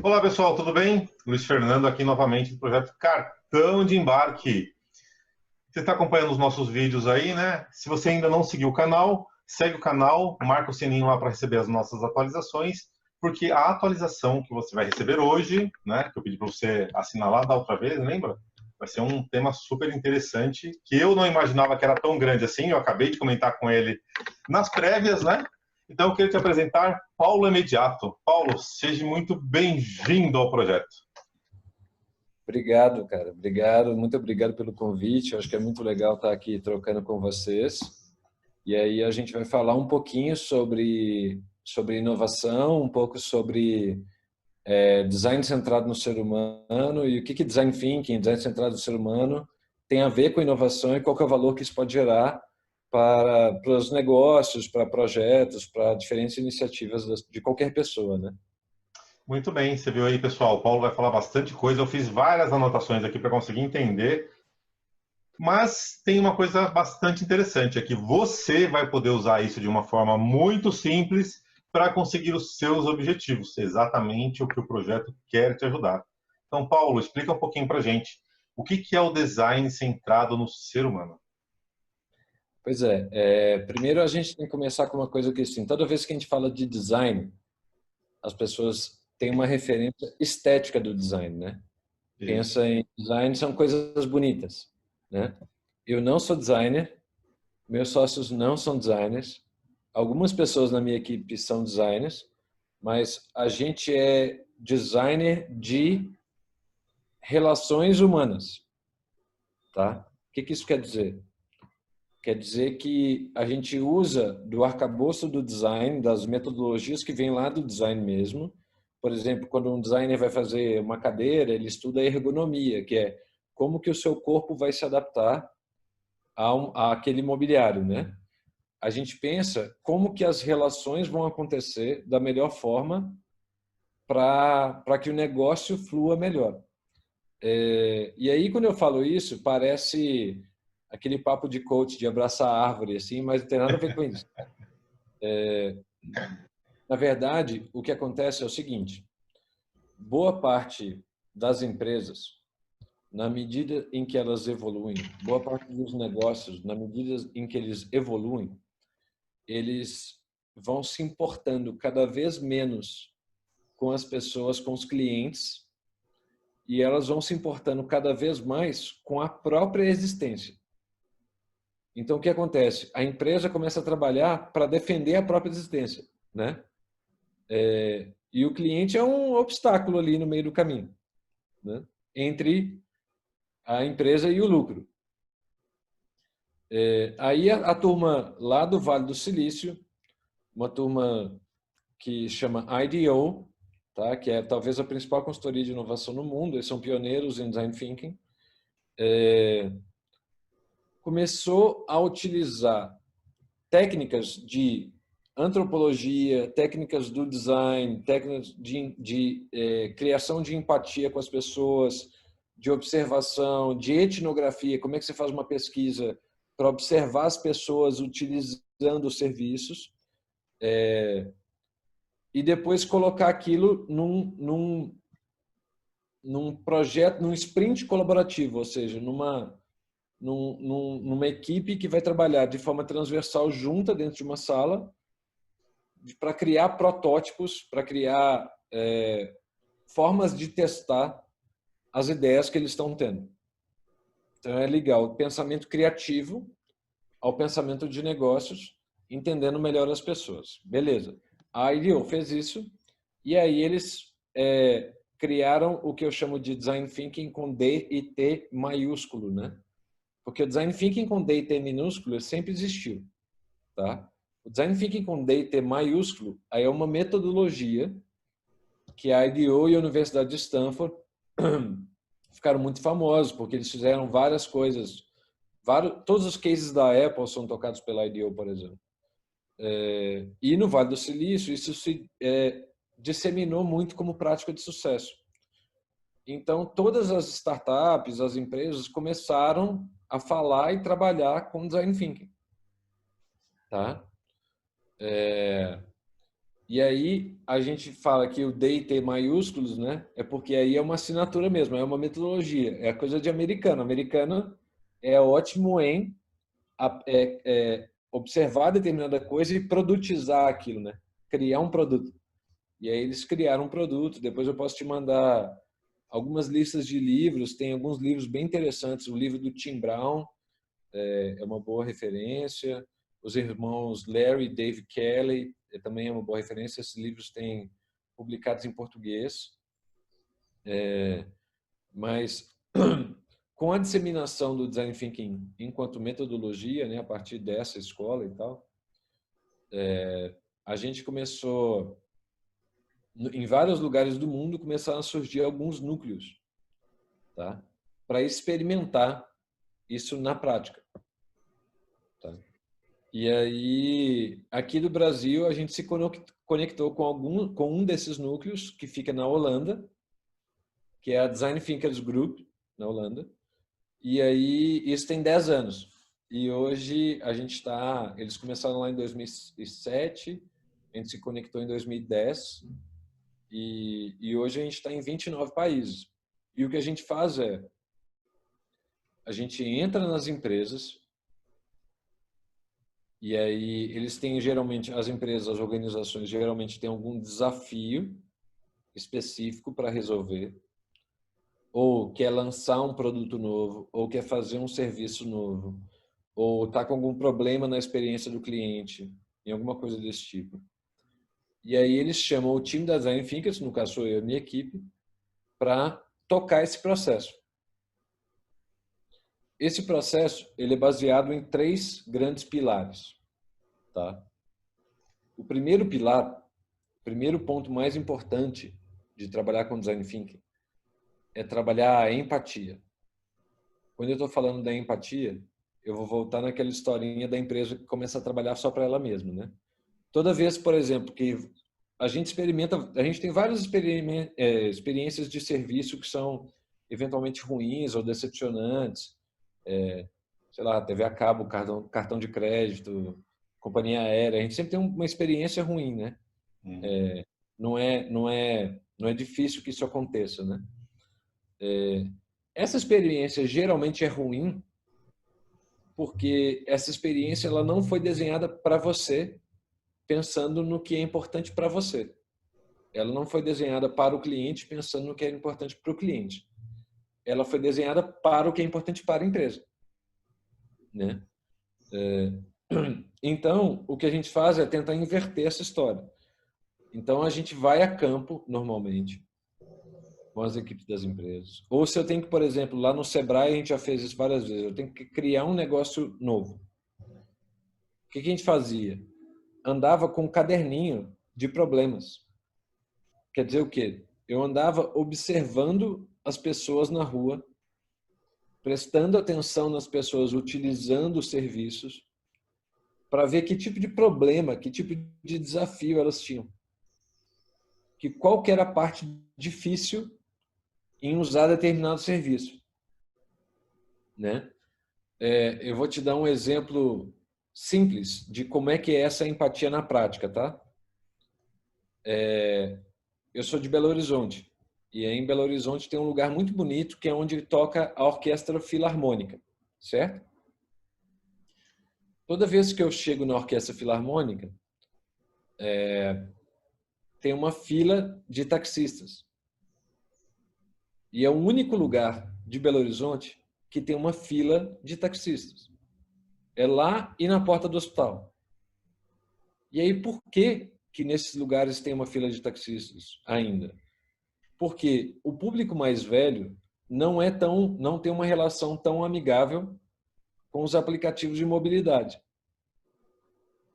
Olá pessoal, tudo bem? Luiz Fernando aqui novamente do projeto Cartão de Embarque. Você está acompanhando os nossos vídeos aí, né? Se você ainda não seguiu o canal, segue o canal, marca o sininho lá para receber as nossas atualizações, porque a atualização que você vai receber hoje, né, que eu pedi para você assinar lá da outra vez, lembra? Vai ser um tema super interessante, que eu não imaginava que era tão grande assim, eu acabei de comentar com ele nas prévias, né? Então eu queria te apresentar Paulo Imediato. Paulo, seja muito bem-vindo ao projeto. Obrigado, cara. Obrigado, muito obrigado pelo convite. Eu acho que é muito legal estar aqui trocando com vocês. E aí a gente vai falar um pouquinho sobre inovação, um pouco sobre design centrado no ser humano e o que design thinking, design centrado no ser humano tem a ver com inovação e qual que é o valor que isso pode gerar para os negócios, para projetos, para diferentes iniciativas de qualquer pessoa, né? Muito bem, você viu aí, pessoal, o Paulo vai falar bastante coisa. Eu fiz várias anotações aqui para conseguir entender, mas tem uma coisa bastante interessante, é que você vai poder usar isso de uma forma muito simples para conseguir os seus objetivos, exatamente o que o projeto quer te ajudar. Então, Paulo, explica um pouquinho para a gente o que é o design centrado no ser humano. Pois é, primeiro a gente tem que começar com uma coisa que assim, toda vez que a gente fala de design, as pessoas têm uma referência estética do design, né? Isso. Pensa em design, são coisas bonitas, né? Eu não sou designer, meus sócios não são designers, algumas pessoas na minha equipe são designers, mas a gente é designer de relações humanas, tá? O que isso quer dizer? Quer dizer que a gente usa do arcabouço do design, das metodologias que vêm lá do design mesmo. Por exemplo, quando um designer vai fazer uma cadeira, ele estuda a ergonomia, que é como que o seu corpo vai se adaptar àquele mobiliário, né? A gente pensa como que as relações vão acontecer da melhor forma para que o negócio flua melhor. E aí, quando eu falo isso, parece aquele papo de coach de abraçar a árvore, assim, mas não tem nada a ver com isso. Na verdade, o que acontece é o seguinte: boa parte das empresas, na medida em que elas evoluem, boa parte dos negócios, na medida em que eles evoluem, eles vão se importando cada vez menos com as pessoas, com os clientes, e elas vão se importando cada vez mais com a própria existência. Então, o que acontece? A empresa começa a trabalhar para defender a própria existência, né? E o cliente é um obstáculo ali no meio do caminho, né? Entre a empresa e o lucro. Aí a turma lá do Vale do Silício, uma turma que chama IDEO, tá? Que é talvez a principal consultoria de inovação no mundo, eles são pioneiros em design thinking, começou a utilizar técnicas de antropologia, técnicas do design, técnicas de criação de empatia com as pessoas, de observação, de etnografia, como é que você faz uma pesquisa para observar as pessoas utilizando os serviços, e depois colocar aquilo num projeto, num sprint colaborativo, ou seja, numa equipe que vai trabalhar de forma transversal junta dentro de uma sala para criar protótipos, para criar formas de testar as ideias que eles estão tendo. Então é legal o pensamento criativo ao pensamento de negócios, entendendo melhor as pessoas. Beleza. A IDEO fez isso e aí eles criaram o que eu chamo de Design Thinking com D e T maiúsculo, né? Porque o Design Thinking com D e T minúsculo sempre existiu, tá? O Design Thinking com D e T maiúsculo aí é uma metodologia que a IDEO e a Universidade de Stanford ficaram muito famosos, porque eles fizeram várias coisas. Todos os cases da Apple são tocados pela IDEO, por exemplo. E no Vale do Silício, isso se disseminou muito como prática de sucesso. Então, todas as startups, as empresas começaram a falar e trabalhar com design thinking, tá? E aí a gente fala que o D e T maiúsculos, né? É porque aí é uma assinatura mesmo, é uma metodologia, é coisa de americano. Americano é ótimo em observar determinada coisa e produtizar aquilo, né? Criar um produto. E aí eles criaram um produto. Depois eu posso te mandar algumas listas de livros. Tem alguns livros bem interessantes. O livro do Tim Brown é uma boa referência. Os irmãos Larry e Dave Kelly também é uma boa referência. Esses livros têm publicados em português. Mas com a disseminação do Design Thinking enquanto metodologia, né, a partir dessa escola e tal, a gente começou, em vários lugares do mundo, começaram a surgir alguns núcleos, tá? Para experimentar isso na prática. Tá? E aí, aqui do Brasil, a gente se conectou com um desses núcleos, que fica na Holanda, que é a Design Thinkers Group, na Holanda. E aí, isso tem 10 anos. E hoje a gente está... Eles começaram lá em 2007, a gente se conectou em 2010, e hoje a gente está em 29 países. E o que a gente faz é, a gente entra nas empresas, e aí eles têm geralmente, as empresas, as organizações geralmente têm algum desafio específico para resolver, ou quer lançar um produto novo, ou quer fazer um serviço novo, ou está com algum problema na experiência do cliente, em alguma coisa desse tipo. E aí eles chamam o time da Design Thinkers, no caso sou eu e minha equipe, para tocar esse processo. Esse processo ele é baseado em 3 grandes pilares. Tá? O primeiro pilar, o primeiro ponto mais importante de trabalhar com Design Thinking é trabalhar a empatia. Quando eu estou falando da empatia, eu vou voltar naquela historinha da empresa que começa a trabalhar só para ela mesma, né? Toda vez, por exemplo, que a gente experimenta, a gente tem várias experiências de serviço que são eventualmente ruins ou decepcionantes, sei lá, TV a cabo, cartão de crédito, companhia aérea, a gente sempre tem uma experiência ruim, né? Não é difícil que isso aconteça, né? Essa experiência geralmente é ruim porque essa experiência ela não foi desenhada para você pensando no que é importante para você. Ela não foi desenhada para o cliente pensando no que é importante para o cliente. Ela foi desenhada para o que é importante para a empresa, né? Então, o que a gente faz é tentar inverter essa história. Então, a gente vai a campo, normalmente, com as equipes das empresas. Ou se eu tenho que, por exemplo, lá no Sebrae, a gente já fez isso várias vezes, eu tenho que criar um negócio novo. O que a gente fazia? Andava com um caderninho de problemas. Quer dizer o quê? Eu andava observando as pessoas na rua, prestando atenção nas pessoas utilizando os serviços, para ver que tipo de problema, que tipo de desafio elas tinham. Qual que era a parte difícil em usar determinado serviço, né? Eu vou te dar um exemplo simples de como é que é essa empatia na prática, tá? Eu sou de Belo Horizonte e aí em Belo Horizonte tem um lugar muito bonito que é onde toca a Orquestra Filarmônica, certo? Toda vez que eu chego na Orquestra Filarmônica, tem uma fila de taxistas. E é o único lugar de Belo Horizonte que tem uma fila de taxistas. É lá e na porta do hospital. E aí, por que que nesses lugares tem uma fila de taxistas ainda? Porque o público mais velho não tem uma relação tão amigável com os aplicativos de mobilidade.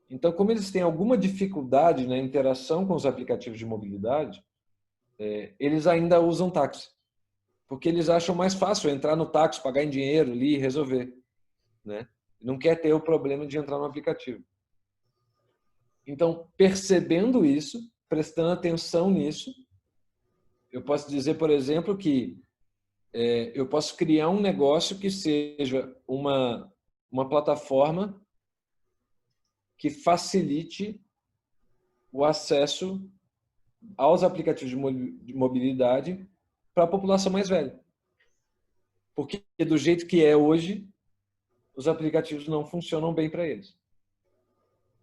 Então, como eles têm alguma dificuldade na interação com os aplicativos de mobilidade, eles ainda usam táxi. Porque eles acham mais fácil entrar no táxi, pagar em dinheiro ali e resolver, né? Não quer ter o problema de entrar no aplicativo. Então, percebendo isso, prestando atenção nisso, eu posso dizer, por exemplo, que eu posso criar um negócio que seja uma plataforma que facilite o acesso aos aplicativos de mobilidade para a população mais velha. Porque do jeito que é hoje, os aplicativos não funcionam bem para eles.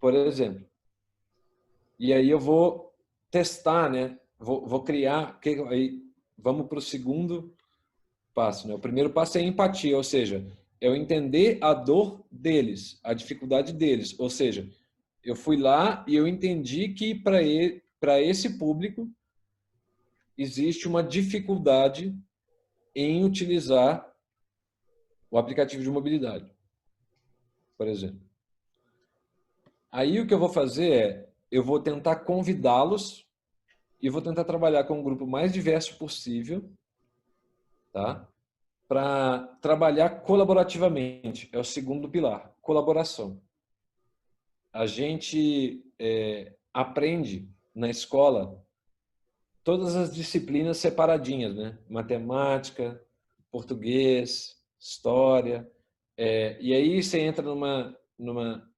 Por exemplo. E aí eu vou testar, né? Vou criar. Aí vamos para o segundo passo, né? O primeiro passo é empatia, ou seja, eu entender a dor deles, a dificuldade deles. Ou seja, eu fui lá e eu entendi que para esse público existe uma dificuldade em utilizar o aplicativo de mobilidade, por exemplo. Aí o que eu vou fazer é, eu vou tentar convidá-los e vou tentar trabalhar com um grupo mais diverso possível, tá? Para trabalhar colaborativamente. É o segundo pilar, colaboração. A gente aprende na escola todas as disciplinas separadinhas, né? Matemática, português, história. E aí você entra numa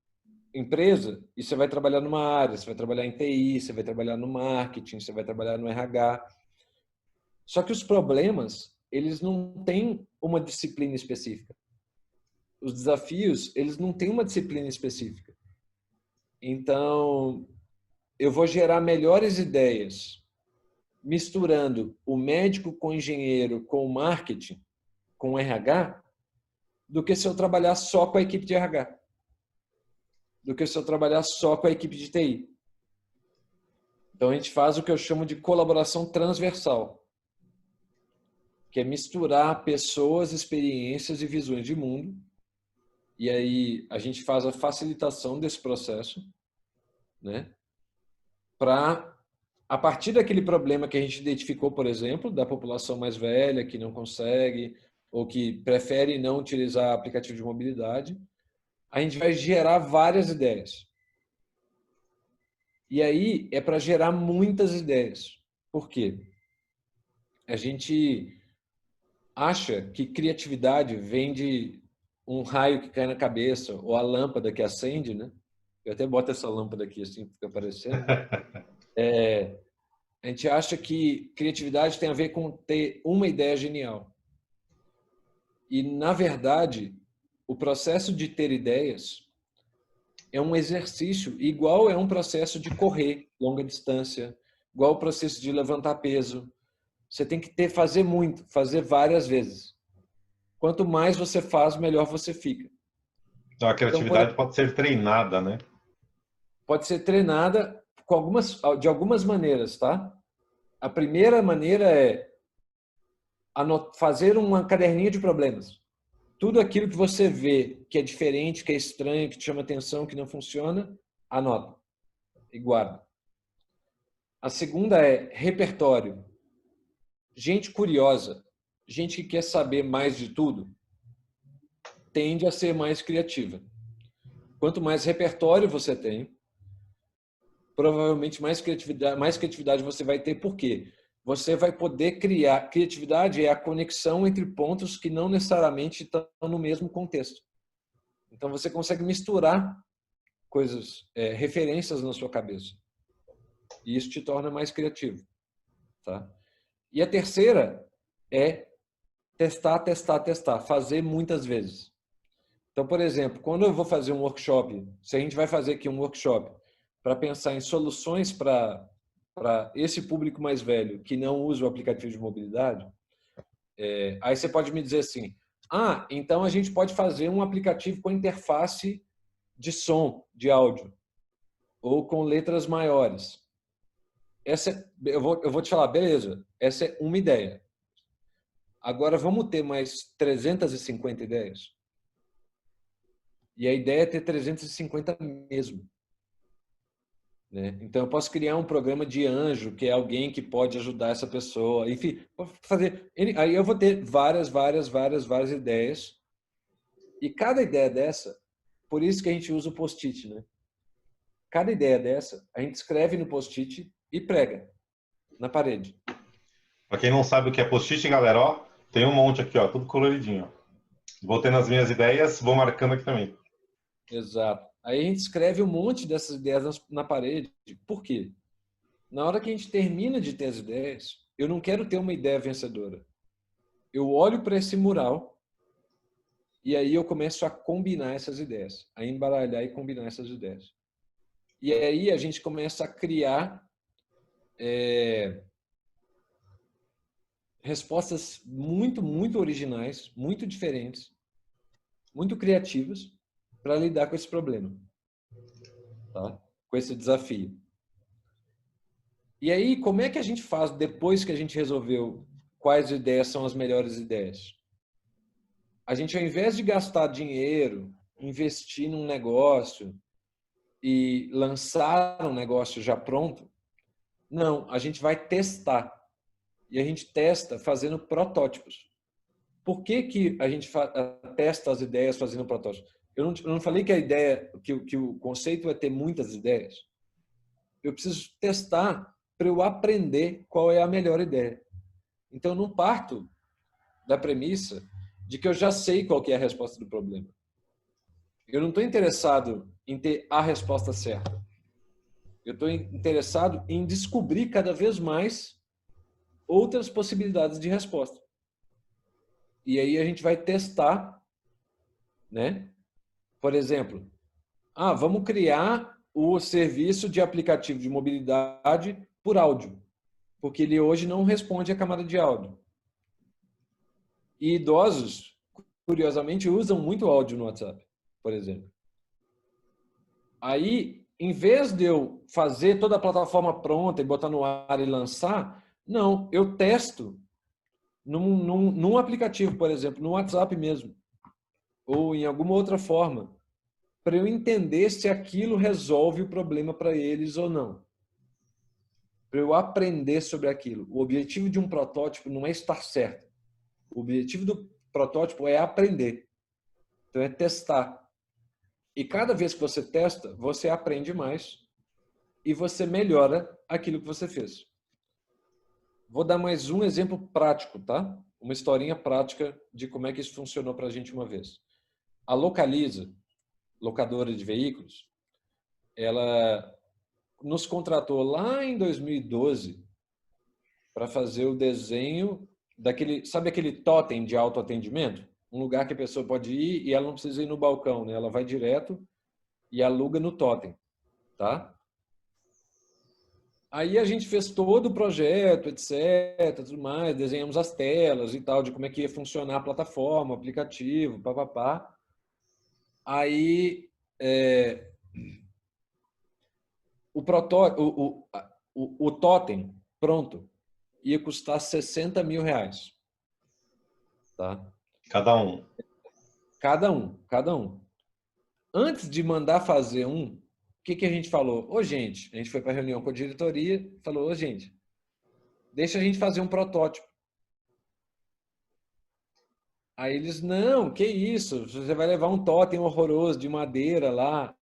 empresa e você vai trabalhar numa área, você vai trabalhar em TI, você vai trabalhar no marketing, você vai trabalhar no RH. Só que os problemas, eles não têm uma disciplina específica. Os desafios, eles não têm uma disciplina específica. Então, eu vou gerar melhores ideias misturando o médico com o engenheiro, com o marketing, com o RH, do que se eu trabalhar só com a equipe de RH. Do que se eu trabalhar só com a equipe de TI. Então, a gente faz o que eu chamo de colaboração transversal, que é misturar pessoas, experiências e visões de mundo. E aí a gente faz a facilitação desse processo, né? Para, a partir daquele problema que a gente identificou, por exemplo, da população mais velha que não consegue ou que prefere não utilizar aplicativo de mobilidade, a gente vai gerar várias ideias. E aí é para gerar muitas ideias. Por quê? A gente acha que criatividade vem de um raio que cai na cabeça ou a lâmpada que acende, né? Eu até boto essa lâmpada aqui assim, fica aparecendo. A gente acha que criatividade tem a ver com ter uma ideia genial. E, na verdade, o processo de ter ideias é um exercício igual é um processo de correr longa distância, igual o processo de levantar peso. Você tem que fazer muito, fazer várias vezes. Quanto mais você faz, melhor você fica. Então, a criatividade pode ser treinada, né? Pode ser treinada de algumas maneiras, tá? A primeira maneira é fazer um caderninho de problemas. Tudo aquilo que você vê que é diferente, que é estranho, que te chama atenção, que não funciona, anota e guarda. A segunda é repertório. Gente curiosa, gente que quer saber mais de tudo, tende a ser mais criativa. Quanto mais repertório você tem, provavelmente mais criatividade você vai ter. Por quê? Você vai poder criar. Criatividade é a conexão entre pontos que não necessariamente estão no mesmo contexto. Então, você consegue misturar coisas, referências na sua cabeça. E isso te torna mais criativo. Tá? E a terceira é testar, testar, testar. Fazer muitas vezes. Então, por exemplo, quando eu vou fazer um workshop, se a gente vai fazer aqui um workshop para pensar em soluções para esse público mais velho que não usa o aplicativo de mobilidade, aí você pode me dizer assim, então a gente pode fazer um aplicativo com interface de som, de áudio, ou com letras maiores. Eu vou te falar, beleza, essa é uma ideia. Agora vamos ter mais 350 ideias? E a ideia é ter 350 mesmo. Né? Então, eu posso criar um programa de anjo, que é alguém que pode ajudar essa pessoa. Enfim, vou fazer. Aí eu vou ter várias ideias. E cada ideia dessa, por isso que a gente usa o post-it, né? Cada ideia dessa, a gente escreve no post-it e prega na parede. Para quem não sabe o que é post-it, galera, ó, tem um monte aqui, ó, tudo coloridinho. Vou tendo as minhas ideias, vou marcando aqui também. Exato. Aí a gente escreve um monte dessas ideias na parede. Por quê? Na hora que a gente termina de ter as ideias, eu não quero ter uma ideia vencedora. Eu olho para esse mural e aí eu começo a combinar essas ideias, a embaralhar e combinar essas ideias. E aí a gente começa a criar respostas muito, muito originais, muito diferentes, muito criativas para lidar com esse problema, tá? Com esse desafio. E aí, como é que a gente faz depois que a gente resolveu quais ideias são as melhores ideias? A gente, ao invés de gastar dinheiro, investir num negócio e lançar um negócio já pronto, não, a gente vai testar. E a gente testa fazendo protótipos. Por que que a gente testa as ideias fazendo protótipos? Eu não falei que a ideia, que o conceito é ter muitas ideias. Eu preciso testar para eu aprender qual é a melhor ideia. Então, eu não parto da premissa de que eu já sei qual que é a resposta do problema. Eu não estou interessado em ter a resposta certa. Eu estou interessado em descobrir cada vez mais outras possibilidades de resposta. E aí a gente vai testar, né? Por exemplo, vamos criar o serviço de aplicativo de mobilidade por áudio, porque ele hoje não responde a camada de áudio. E idosos, curiosamente, usam muito áudio no WhatsApp, por exemplo. Aí, em vez de eu fazer toda a plataforma pronta e botar no ar e lançar, não, eu testo num aplicativo, por exemplo, no WhatsApp mesmo, ou em alguma outra forma, para eu entender se aquilo resolve o problema para eles ou não. Para eu aprender sobre aquilo. O objetivo de um protótipo não é estar certo. O objetivo do protótipo é aprender. Então, é testar. E cada vez que você testa, você aprende mais e você melhora aquilo que você fez. Vou dar mais um exemplo prático, tá? Uma historinha prática de como é que isso funcionou para a gente uma vez. A Localiza, locadora de veículos, ela nos contratou lá em 2012 para fazer o desenho daquele, sabe aquele totem de autoatendimento? Um lugar que a pessoa pode ir e ela não precisa ir no balcão, né? Ela vai direto e aluga no totem, tá? Aí a gente fez todo o projeto, etc, tudo mais, desenhamos as telas e tal, de como é que ia funcionar a plataforma, o aplicativo, papapá. Aí o totem pronto ia custar R$60.000, tá? Cada um. Cada um. Antes de mandar fazer o que a gente falou? Ô, gente, a gente foi para a reunião com a diretoria, falou, ô, gente, deixa a gente fazer um protótipo. Aí eles, não, que isso? Você vai levar um totem horroroso de madeira lá,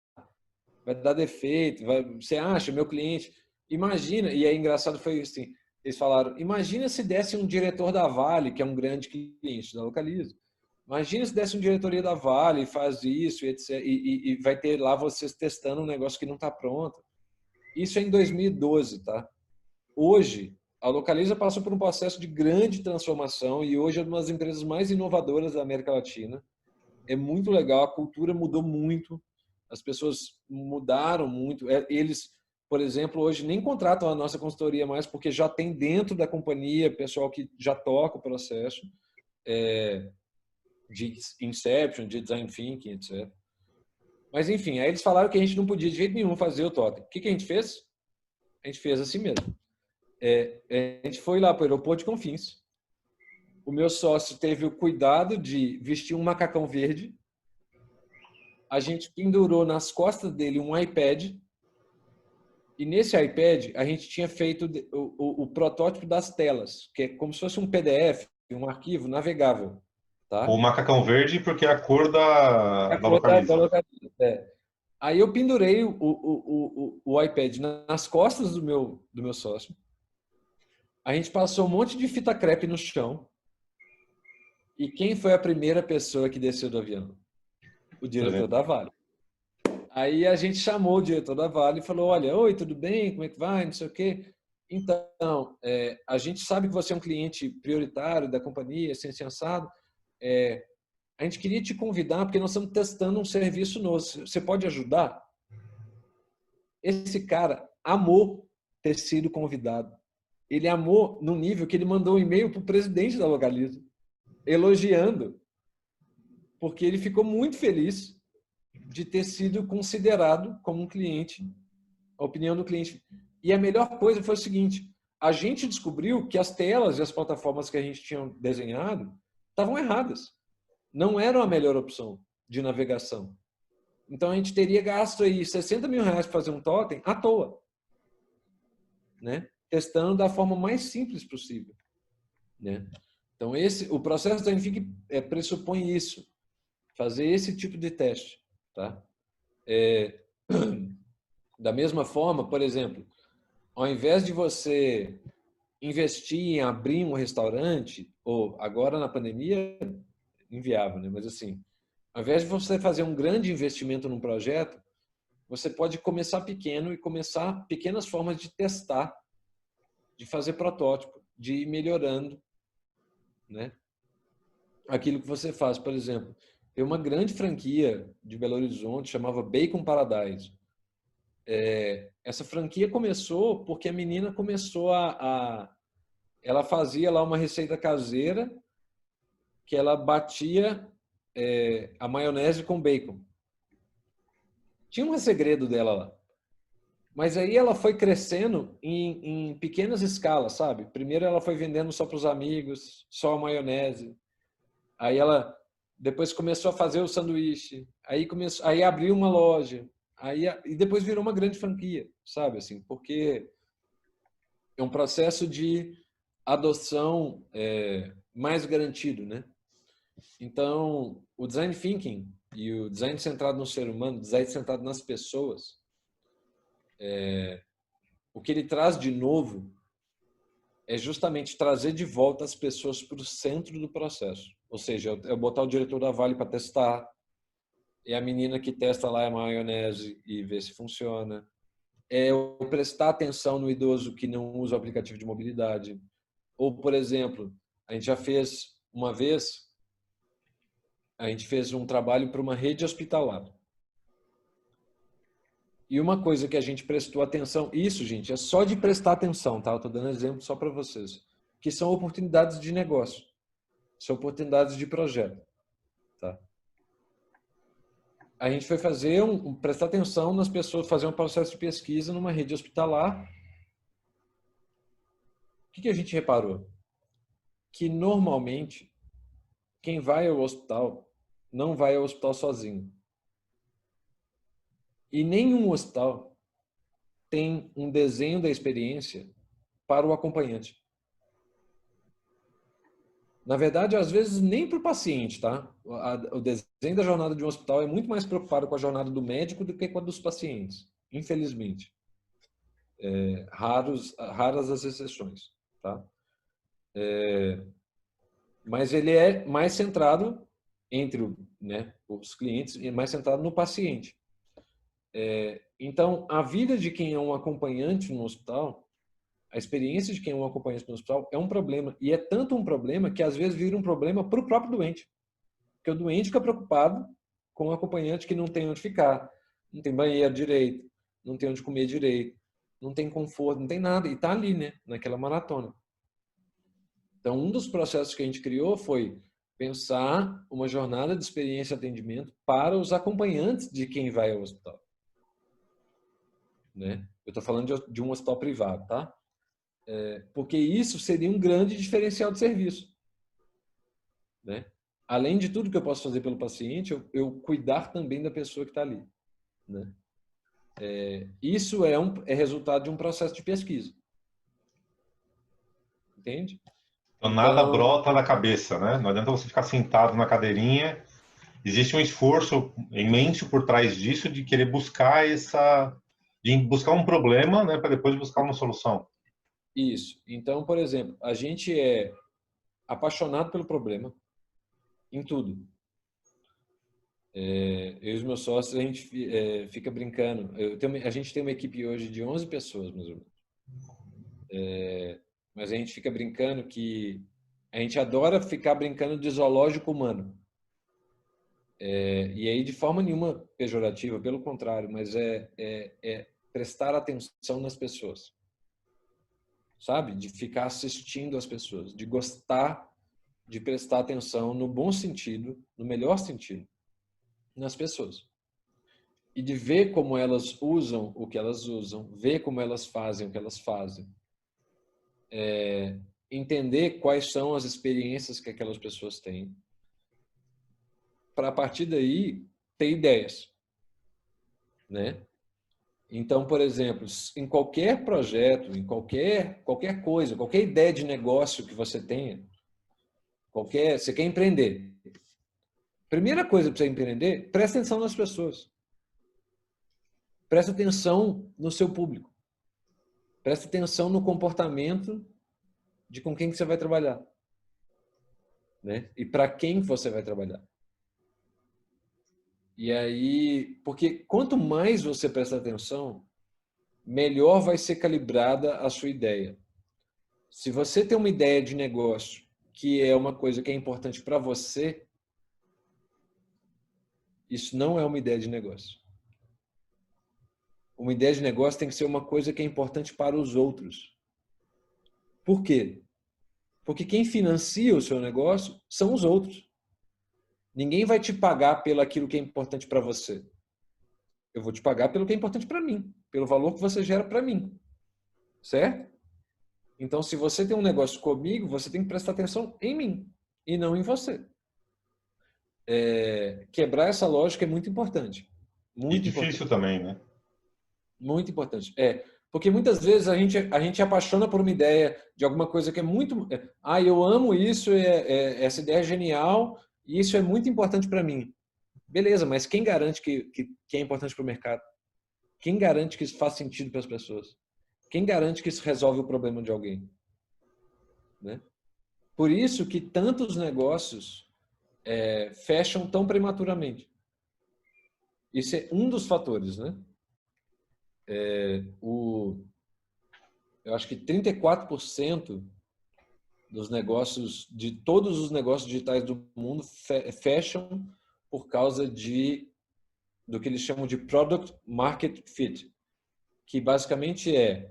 vai dar defeito, você acha, meu cliente... Imagina, e aí engraçado foi assim, eles falaram, imagina se desse um diretor da Vale, que é um grande cliente da Localiza, imagina se desse um diretoria da Vale e faz isso, etc, e vai ter lá vocês testando um negócio que não está pronto. Isso é em 2012, tá? Hoje, a Localiza passou por um processo de grande transformação e hoje é uma das empresas mais inovadoras da América Latina. É muito legal, a cultura mudou muito, as pessoas mudaram muito. Eles, por exemplo, hoje nem contratam a nossa consultoria mais porque já tem dentro da companhia pessoal que já toca o processo de Inception, de Design Thinking, etc. Mas, enfim, aí eles falaram que a gente não podia de jeito nenhum fazer o totem. O que a gente fez? A gente fez assim mesmo. A gente foi lá para o aeroporto de Confins. O meu sócio teve o cuidado de vestir um macacão verde. A gente pendurou nas costas dele um iPad. E nesse iPad, a gente tinha feito o protótipo das telas, que é como se fosse um PDF, um arquivo navegável. Tá? O macacão verde, porque é a cor da Localiza. Aí eu pendurei o iPad nas costas do meu sócio. A gente passou um monte de fita crepe no chão. E quem foi a primeira pessoa que desceu do avião? O diretor da Vale. Aí a gente chamou o diretor da Vale e falou, olha, oi, tudo bem? Como é que vai? Não sei o quê. Então, a gente sabe que você é um cliente prioritário da companhia, assim, assado. A gente queria te convidar porque nós estamos testando um serviço novo. Você pode ajudar? Esse cara amou ter sido convidado. Ele amou no nível que ele mandou um e-mail para o presidente da Localiza, elogiando, porque ele ficou muito feliz de ter sido considerado como um cliente, a opinião do cliente. E a melhor coisa foi o seguinte, a gente descobriu que as telas e as plataformas que a gente tinha desenhado estavam erradas. Não eram a melhor opção de navegação. Então a gente teria gasto aí 60 mil reais para fazer um totem à toa, né? Testando da forma mais simples possível, né? Então o processo da Enfic pressupõe isso, fazer esse tipo de teste, tá? Da mesma forma, por exemplo, ao invés de você investir em abrir um restaurante, ou agora na pandemia, inviável, né? Mas assim, ao invés de você fazer um grande investimento num projeto, você pode começar pequeno e começar pequenas formas de testar, de fazer protótipo, de ir melhorando, né? Aquilo que você faz, por exemplo, tem uma grande franquia de Belo Horizonte, chamava Bacon Paradise. Essa franquia começou porque a menina começou ela fazia lá uma receita caseira que ela batia a maionese com bacon. Tinha um segredo dela lá. Mas aí ela foi crescendo em pequenas escalas, sabe? Primeiro ela foi vendendo só para os amigos, só a maionese. Aí ela depois começou a fazer o sanduíche. Aí abriu uma loja. E depois virou uma grande franquia, sabe? Assim, porque é um processo de adoção mais garantido, né? Então, o design thinking e o design centrado no ser humano, o design centrado nas pessoas, o que ele traz de novo é justamente trazer de volta as pessoas para o centro do processo. Ou seja, eu botar o diretor da Vale para testar, é a menina que testa lá a maionese e vê se funciona. É eu prestar atenção no idoso que não usa o aplicativo de mobilidade. Ou, por exemplo, a gente já fez uma vez, a gente fez um trabalho para uma rede hospitalar. E uma coisa que a gente prestou atenção, isso, gente, é só de prestar atenção, tá? Eu tô dando exemplo só para vocês, que são oportunidades de negócio, são oportunidades de projeto, tá? A gente foi fazer prestar atenção nas pessoas, fazer um processo de pesquisa numa rede hospitalar. O que a gente reparou? Que normalmente quem vai ao hospital não vai ao hospital sozinho. E nenhum hospital tem um desenho da experiência para o acompanhante. Na verdade, às vezes nem para o paciente, tá? O desenho da jornada de um hospital é muito mais preocupado com a jornada do médico do que com a dos pacientes, infelizmente. Raras as exceções, tá? Mas ele é mais centrado entre os clientes, e mais centrado no paciente. Então, a vida de quem é um acompanhante no hospital, a experiência de quem é um acompanhante no hospital é um problema. E é tanto um problema que às vezes vira um problema para o próprio doente. Porque o doente fica preocupado com o acompanhante que não tem onde ficar, não tem banheiro direito, não tem onde comer direito, não tem conforto, não tem nada. E está ali, né? Naquela maratona. Então, um dos processos que a gente criou foi pensar uma jornada de experiência e atendimento para os acompanhantes de quem vai ao hospital. Né? Eu estou falando de um hospital privado, tá? Porque isso seria um grande diferencial de serviço. Né? Além de tudo que eu posso fazer pelo paciente, eu cuidar também da pessoa que está ali. Né? Isso é resultado de um processo de pesquisa. Entende? Então, nada brota da cabeça, né? Não adianta você ficar sentado na cadeirinha. Existe um esforço imenso por trás disso de querer buscar de buscar um problema, né, para depois buscar uma solução. Isso. Então, por exemplo, a gente é apaixonado pelo problema em tudo. Eu e os meus sócios, a gente fica brincando. A gente tem uma equipe hoje de 11 pessoas, mais ou menos. Mas a gente fica brincando que a gente adora ficar brincando de zoológico humano. E aí, de forma nenhuma pejorativa, pelo contrário, mas é prestar atenção nas pessoas. Sabe? De ficar assistindo as pessoas, de gostar de prestar atenção no bom sentido, no melhor sentido, nas pessoas. E de ver como elas usam o que elas usam, ver como elas fazem o que elas fazem. Entender quais são as experiências que aquelas pessoas têm. Para a partir daí, ter ideias. Né? Então, por exemplo, em qualquer projeto, em qualquer coisa, qualquer ideia de negócio que você tenha, você quer empreender. Primeira coisa para você empreender, presta atenção nas pessoas. Presta atenção no seu público. Presta atenção no comportamento de com quem que você vai trabalhar. Né? E para quem você vai trabalhar. E aí, porque quanto mais você presta atenção, melhor vai ser calibrada a sua ideia. Se você tem uma ideia de negócio que é uma coisa que é importante para você, isso não é uma ideia de negócio. Uma ideia de negócio tem que ser uma coisa que é importante para os outros. Por quê? Porque quem financia o seu negócio são os outros. Ninguém vai te pagar pelo aquilo que é importante para você. Eu vou te pagar pelo que é importante para mim, pelo valor que você gera para mim. Certo? Então, se você tem um negócio comigo, você tem que prestar atenção em mim e não em você. Quebrar essa lógica é muito importante. E Muito difícil importante. também, né? Muito importante. Porque muitas vezes a gente apaixona por uma ideia de alguma coisa que é muito... eu amo isso, essa ideia é genial e isso é muito importante para mim. Beleza, mas quem garante que é importante para o mercado? Quem garante que isso faz sentido para as pessoas? Quem garante que isso resolve o problema de alguém? Né? Por isso que tantos negócios fecham tão prematuramente. Isso é um dos fatores, né? Eu acho que 34% dos negócios, de todos os negócios digitais do mundo, fecham por causa do que eles chamam de Product Market Fit, que basicamente é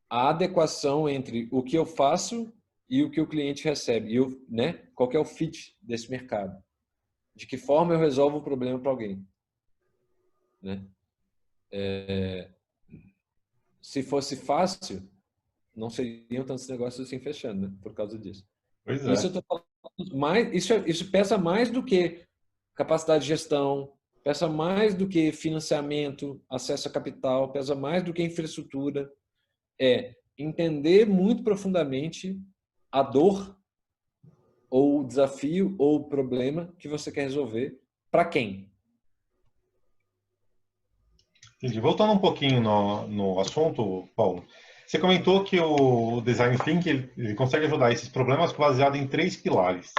a adequação entre o que eu faço e o que o cliente recebe. Né? Qual que é o fit desse mercado? De que forma eu resolvo o problema para alguém? Né? Se fosse fácil, não seriam tantos negócios assim fechando, né? Por causa disso. Pois Isso é. eu tô falando mais, isso pesa mais do que capacidade de gestão, pesa mais do que financiamento, acesso a capital, pesa mais do que infraestrutura. É entender muito profundamente a dor ou o desafio ou o problema que você quer resolver para quem. Entendi. Voltando um pouquinho no assunto, Paulo, você comentou que o Design Thinking ele consegue ajudar esses problemas baseado em 3 pilares.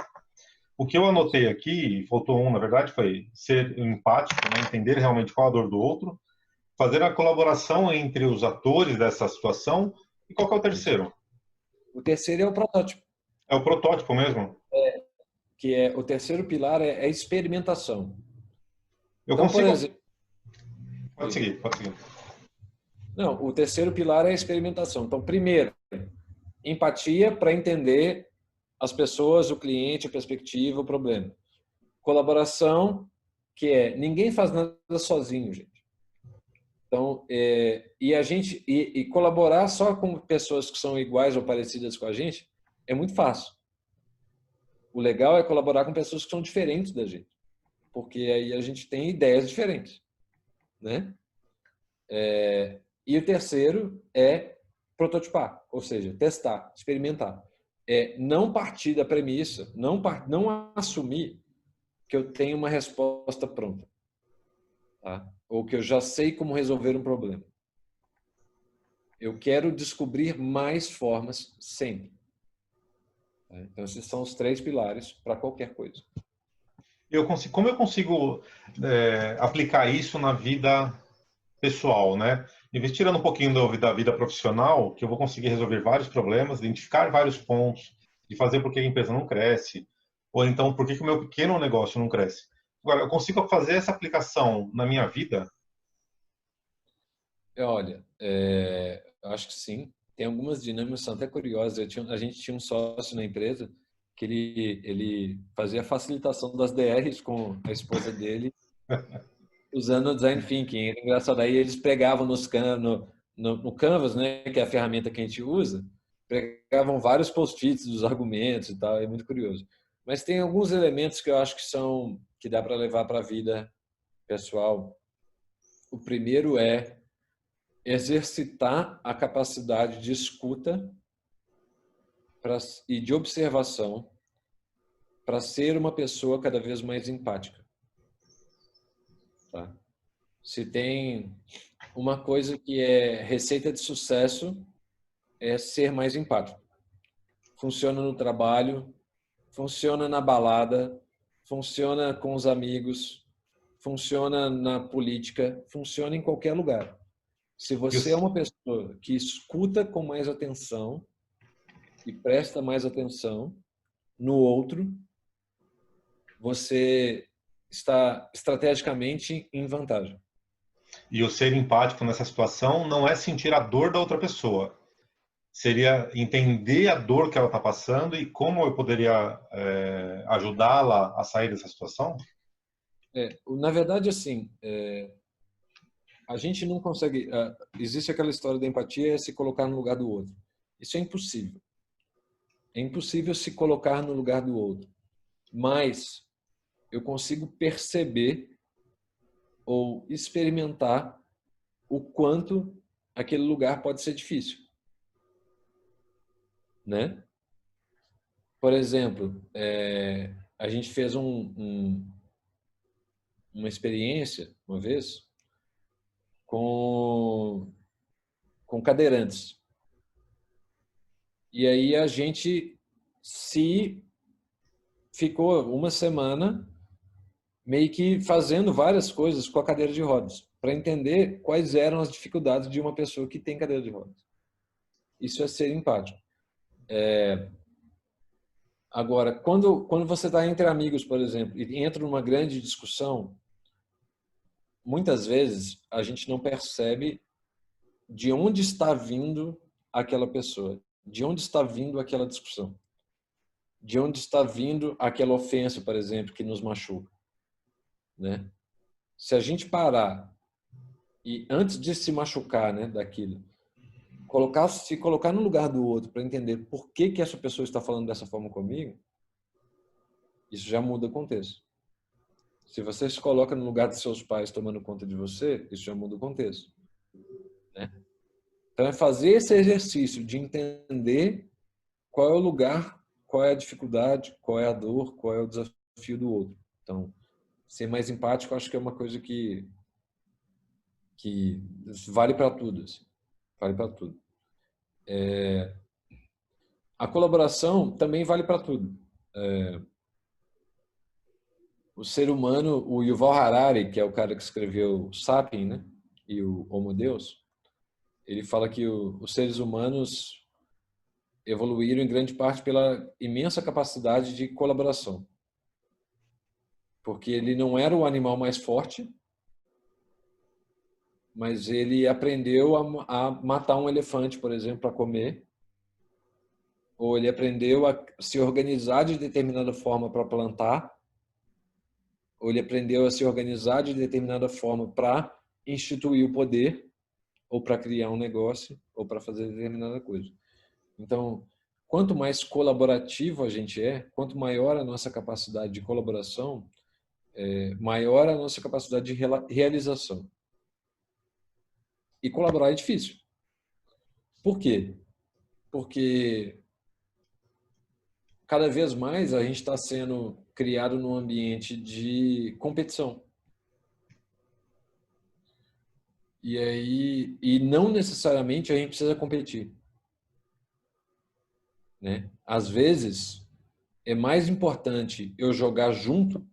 O que eu anotei aqui, faltou um, na verdade, foi ser empático, né? Entender realmente qual a dor do outro, fazer a colaboração entre os atores dessa situação, e qual que é o terceiro? O terceiro é o protótipo, É o protótipo mesmo? que é o terceiro pilar é a experimentação. Eu Então, por consigo... exemplo, Pode seguir, pode seguir. não, o terceiro pilar é a experimentação. Então, primeiro, empatia para entender as pessoas, o cliente, a perspectiva, o problema. Colaboração, que é ninguém faz nada sozinho, gente. Então, e colaborar só com pessoas que são iguais ou parecidas com a gente é muito fácil. O legal é colaborar com pessoas que são diferentes da gente, porque aí a gente tem ideias diferentes, né? E o terceiro é prototipar, ou seja, testar, experimentar. Não partir da premissa, não assumir que eu tenho uma resposta pronta, tá? Ou que eu já sei como resolver um problema. Eu quero descobrir mais formas sempre. Tá? Então, esses são os 3 pilares para qualquer coisa. como eu consigo aplicar isso na vida pessoal, né? Tirando um pouquinho da vida profissional, que eu vou conseguir resolver vários problemas, identificar vários pontos e fazer por que a empresa não cresce, ou então por que o meu pequeno negócio não cresce. Agora, eu consigo fazer essa aplicação na minha vida? Olha, eu acho que sim. Tem algumas dinâmicas que são até curiosas. A gente tinha um sócio na empresa que ele fazia a facilitação das DRs com a esposa dele usando o Design Thinking. Era engraçado. Aí eles pegavam no Canvas, né, que é a ferramenta que a gente usa, pegavam vários post-its dos argumentos e tal. É muito curioso. Mas tem alguns elementos que eu acho que dá para levar para a vida pessoal. O primeiro é exercitar a capacidade de escuta e de observação para ser uma pessoa cada vez mais empática. Tá? Se tem uma coisa que é receita de sucesso, é ser mais empático. Funciona no trabalho, funciona na balada, funciona com os amigos, funciona na política, funciona em qualquer lugar. Se você é uma pessoa que escuta com mais atenção e presta mais atenção no outro, você está estrategicamente em vantagem. E o ser empático nessa situação não é sentir a dor da outra pessoa. Seria entender a dor que ela está passando e como eu poderia ajudá-la a sair dessa situação? Na verdade, assim, a gente não consegue... existe aquela história da empatia, é se colocar no lugar do outro. Isso é impossível. É impossível se colocar no lugar do outro. Mas eu consigo perceber ou experimentar o quanto aquele lugar pode ser difícil, né? Por exemplo, a gente fez uma experiência uma vez com cadeirantes. E aí a gente ficou uma semana meio que fazendo várias coisas com a cadeira de rodas, para entender quais eram as dificuldades de uma pessoa que tem cadeira de rodas. Isso é ser empático. Agora, quando você está entre amigos, por exemplo, e entra numa grande discussão, muitas vezes a gente não percebe de onde está vindo aquela pessoa, de onde está vindo aquela discussão, de onde está vindo aquela ofensa, por exemplo, que nos machuca, né? Se a gente parar e antes de se machucar, né, daquilo, se colocar no lugar do outro para entender por que essa pessoa está falando dessa forma comigo, isso já muda o contexto. Se você se coloca no lugar de seus pais tomando conta de você, isso já muda o contexto, né? Então é fazer esse exercício de entender qual é o lugar, qual é a dificuldade, qual é a dor, qual é o desafio do outro. Então, ser mais empático acho que é uma coisa que vale para tudo, assim. Vale para tudo. A colaboração também vale para tudo. O ser humano, o Yuval Harari, que é o cara que escreveu Sapiens, né, e o Homo Deus, ele fala que os seres humanos evoluíram em grande parte pela imensa capacidade de colaboração. Porque ele não era o animal mais forte, mas ele aprendeu a matar um elefante, por exemplo, para comer, ou ele aprendeu a se organizar de determinada forma para plantar, ou ele aprendeu a se organizar de determinada forma para instituir o poder, ou para criar um negócio, ou para fazer determinada coisa. Então, quanto mais colaborativo a gente quanto maior a nossa capacidade de colaboração, maior a nossa capacidade de realização. E colaborar é difícil. Por quê? Porque cada vez mais a gente está sendo criado num ambiente de competição. E não necessariamente a gente precisa competir, né? Às vezes é mais importante eu jogar junto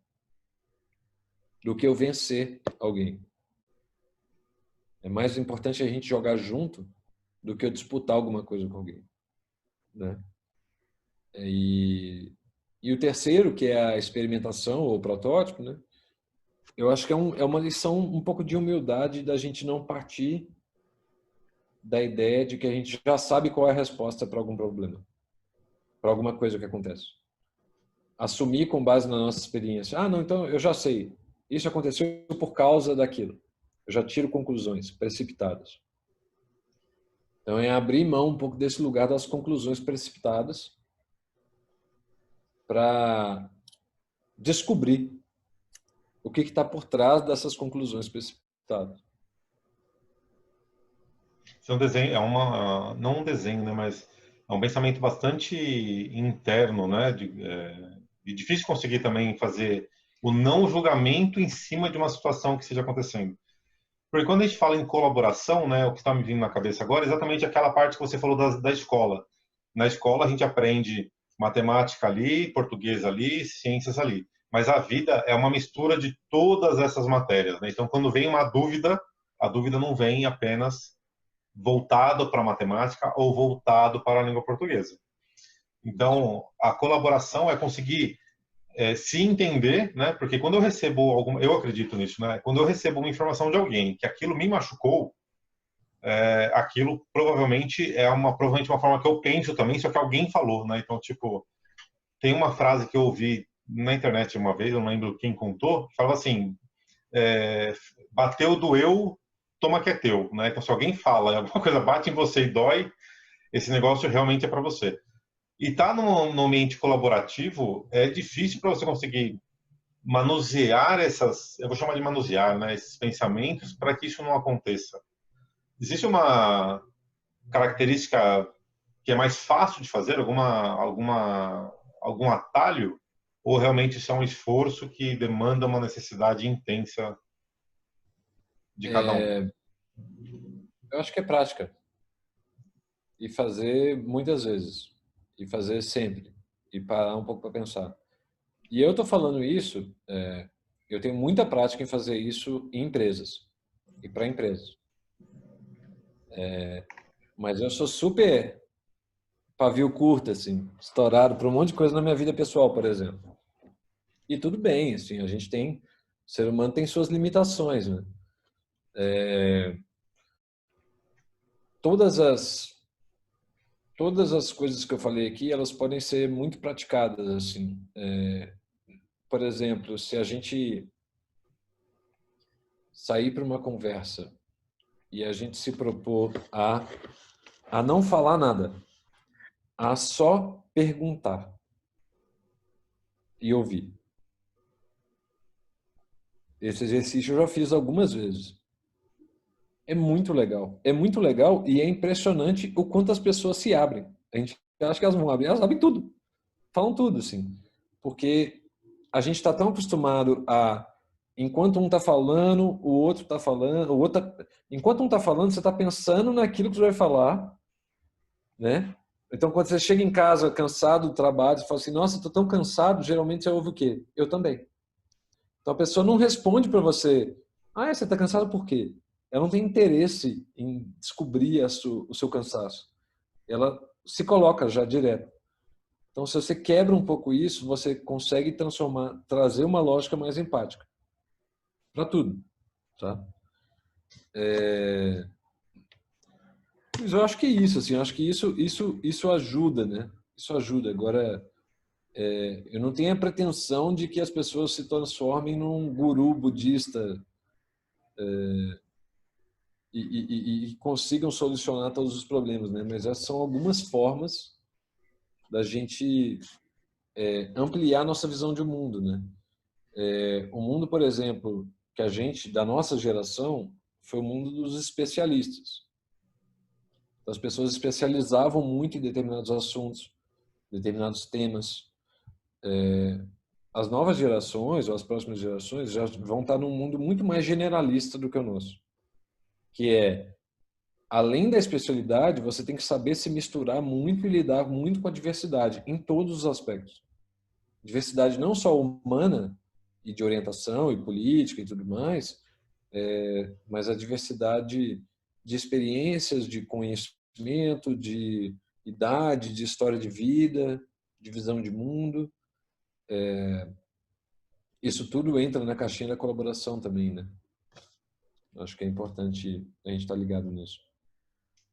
do que eu vencer alguém. É mais importante a gente jogar junto do que eu disputar alguma coisa com alguém, né? E o terceiro, que é a experimentação ou protótipo, né? Eu acho que é uma lição um pouco de humildade da gente não partir da ideia de que a gente já sabe qual é a resposta para algum problema, para alguma coisa que acontece. Assumir com base na nossa experiência. Ah, não, então eu já sei. Isso aconteceu por causa daquilo. Eu já tiro conclusões precipitadas. Então é abrir mão um pouco desse lugar das conclusões precipitadas para descobrir o que está por trás dessas conclusões precipitadas. Isso é um desenho, não um desenho, né, mas é um pensamento bastante interno, né, e difícil conseguir também fazer o não julgamento em cima de uma situação que esteja acontecendo. Porque quando a gente fala em colaboração, né, o que está me vindo na cabeça agora é exatamente aquela parte que você falou da escola. Na escola a gente aprende matemática ali, português ali, ciências ali. Mas a vida é uma mistura de todas essas matérias, né? Então, quando vem uma dúvida, a dúvida não vem apenas voltado para a matemática ou voltado para a língua portuguesa. Então, a colaboração é conseguir se entender, né? Porque quando eu recebo eu acredito nisso, né? Quando eu recebo uma informação de alguém que aquilo me machucou, aquilo provavelmente provavelmente uma forma que eu penso também, só que alguém falou, né? Então, tipo, tem uma frase que eu ouvi na internet uma vez, eu não lembro quem contou, que falava assim: bateu, doeu, toma que é teu, né? Então, se alguém fala, alguma coisa bate em você e dói, esse negócio realmente é para você. E tá no ambiente colaborativo, é difícil para você conseguir manusear eu vou chamar de manusear, né, esses pensamentos para que isso não aconteça. Existe uma característica que é mais fácil de fazer, algum atalho, ou realmente isso é um esforço que demanda uma necessidade intensa de cada um? Eu acho que é prática. E fazer muitas vezes. E fazer sempre. E parar um pouco para pensar. E eu estou falando isso, eu tenho muita prática em fazer isso em empresas. E para empresas. Mas eu sou super pavio curto, assim, estourado para um monte de coisa na minha vida pessoal, por exemplo. E tudo bem, assim, a gente tem, o ser humano tem suas limitações, né? Todas as coisas que eu falei aqui, elas podem ser muito praticadas, assim. Por exemplo, se a gente sair para uma conversa e a gente se propor a não falar nada, a só perguntar e ouvir. Esse exercício eu já fiz algumas vezes. É muito legal. É muito legal e é impressionante o quanto as pessoas se abrem. A gente acha que elas vão abrir, elas abrem tudo. Falam tudo, assim. Porque a gente está tão acostumado enquanto um está falando, o outro está falando, enquanto um está falando, você está pensando naquilo que você vai falar, né? Então, quando você chega em casa cansado do trabalho, você fala assim, nossa, estou tão cansado, geralmente você ouve o quê? Eu também. Então, a pessoa não responde para você, você está cansado por quê? Ela não tem interesse em descobrir o seu cansaço. Ela se coloca já direto. Então, se você quebra um pouco isso, você consegue trazer uma lógica mais empática para tudo, tá? Mas eu acho que é isso, assim, eu acho que isso ajuda, né? Isso ajuda. Agora, eu não tenho a pretensão de que as pessoas se transformem num guru budista e consigam solucionar todos os problemas, né? Mas essas são algumas formas da gente ampliar nossa visão de mundo, né? O mundo, por exemplo, que da nossa geração, foi o mundo dos especialistas. Então, as pessoas especializavam muito em determinados assuntos, determinados temas. As novas gerações, ou as próximas gerações, já vão estar num mundo muito mais generalista do que o nosso. Que além da especialidade, você tem que saber se misturar muito e lidar muito com a diversidade, em todos os aspectos. Diversidade não só humana, e de orientação e política e tudo mais, mas a diversidade de experiências, de conhecimento, de idade, de história de vida, de visão de mundo. Isso tudo entra na caixinha da colaboração também, né? Acho que é importante a gente estar ligado nisso.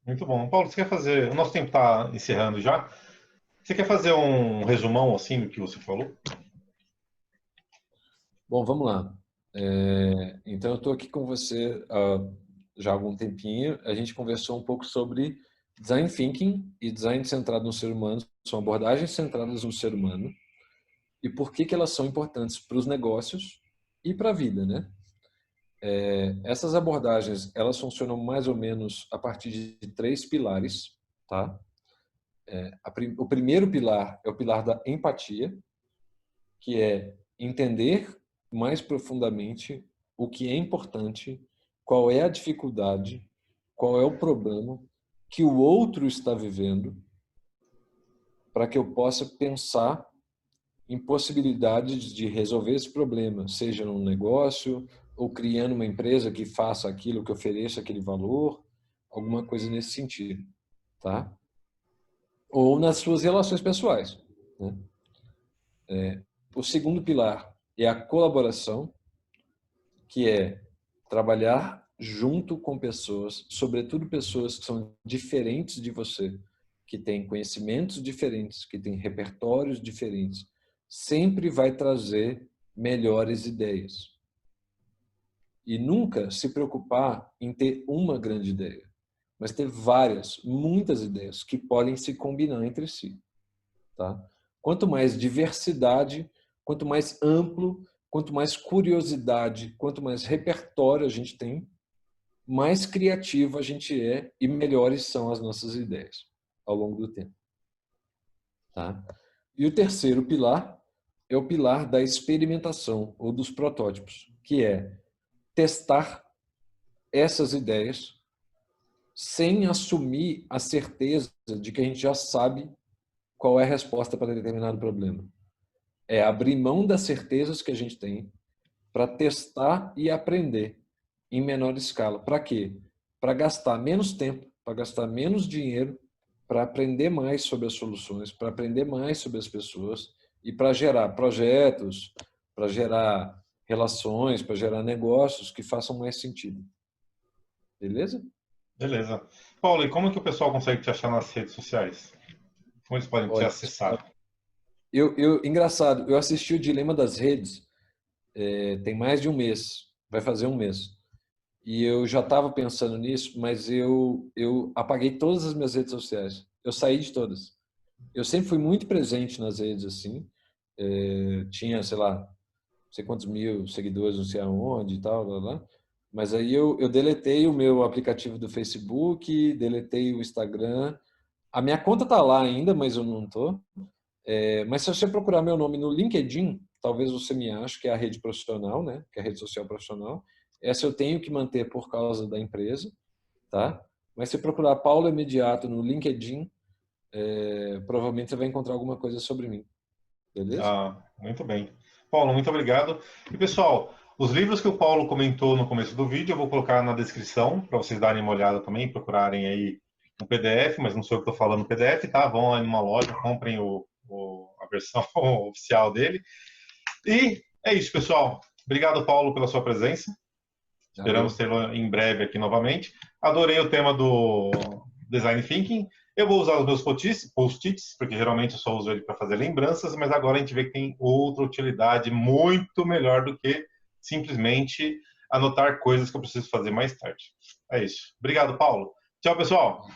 Muito bom. Paulo, você quer fazer... O nosso tempo está encerrando já. Você quer fazer um resumão, assim, do que você falou? Bom, vamos lá. Então, eu estou aqui com você já há algum tempinho. A gente conversou um pouco sobre Design Thinking e Design centrado no ser humano. São abordagens centradas no ser humano. E por que elas são importantes para os negócios e para a vida, né? Essas abordagens, elas funcionam mais ou menos a partir de 3 pilares, tá? O primeiro pilar é o pilar da empatia, que é entender mais profundamente o que é importante, qual é a dificuldade, qual é o problema que o outro está vivendo, para que eu possa pensar em possibilidades de resolver esse problema, seja num negócio ou criando uma empresa que faça aquilo, que ofereça aquele valor, alguma coisa nesse sentido, tá? Ou nas suas relações pessoais, né? O segundo pilar é a colaboração, que é trabalhar junto com pessoas, sobretudo pessoas que são diferentes de você, que têm conhecimentos diferentes, que têm repertórios diferentes, sempre vai trazer melhores ideias. E nunca se preocupar em ter uma grande ideia, mas ter várias, muitas ideias que podem se combinar entre si, tá? Quanto mais diversidade, quanto mais amplo, quanto mais curiosidade, quanto mais repertório a gente tem, mais criativo a gente é e melhores são as nossas ideias ao longo do tempo, tá? E o terceiro pilar é o pilar da experimentação ou dos protótipos, que é testar essas ideias sem assumir a certeza de que a gente já sabe qual é a resposta para determinado problema. É abrir mão das certezas que a gente tem para testar e aprender em menor escala. Para quê? Para gastar menos tempo, para gastar menos dinheiro, para aprender mais sobre as soluções, para aprender mais sobre as pessoas e para gerar projetos, para gerar relações, para gerar negócios que façam mais sentido. Beleza? Beleza. Paulo, e como que o pessoal consegue te achar nas redes sociais? Como eles podem te Olha, acessar? engraçado, eu assisti o Dilema das Redes tem mais de um mês, vai fazer um mês. E eu já estava pensando nisso, mas eu apaguei todas as minhas redes sociais. Eu saí de todas. Eu sempre fui muito presente nas redes, assim. Tinha, sei lá, não sei quantos mil seguidores, não sei aonde e tal, lá, lá. Mas aí eu deletei o meu aplicativo do Facebook, deletei o Instagram. A minha conta tá lá ainda, mas eu não tô. Mas se você procurar meu nome no LinkedIn, talvez você me ache, que é a rede profissional, né? Que é a rede social profissional. Essa eu tenho que manter por causa da empresa, tá? Mas se procurar Paulo Imediato no LinkedIn, provavelmente você vai encontrar alguma coisa sobre mim. Beleza? Ah, muito bem. Paulo, muito obrigado. E pessoal, os livros que o Paulo comentou no começo do vídeo, eu vou colocar na descrição para vocês darem uma olhada também, procurarem aí um PDF, mas não sou eu que estou falando PDF, tá? Vão lá numa loja, comprem a versão oficial dele. E é isso, pessoal. Obrigado, Paulo, pela sua presença. Esperamos tê-lo em breve aqui novamente. Adorei o tema do Design Thinking. Eu vou usar os meus post-its, porque geralmente eu só uso ele para fazer lembranças, mas agora a gente vê que tem outra utilidade muito melhor do que simplesmente anotar coisas que eu preciso fazer mais tarde. É isso. Obrigado, Paulo. Tchau, pessoal.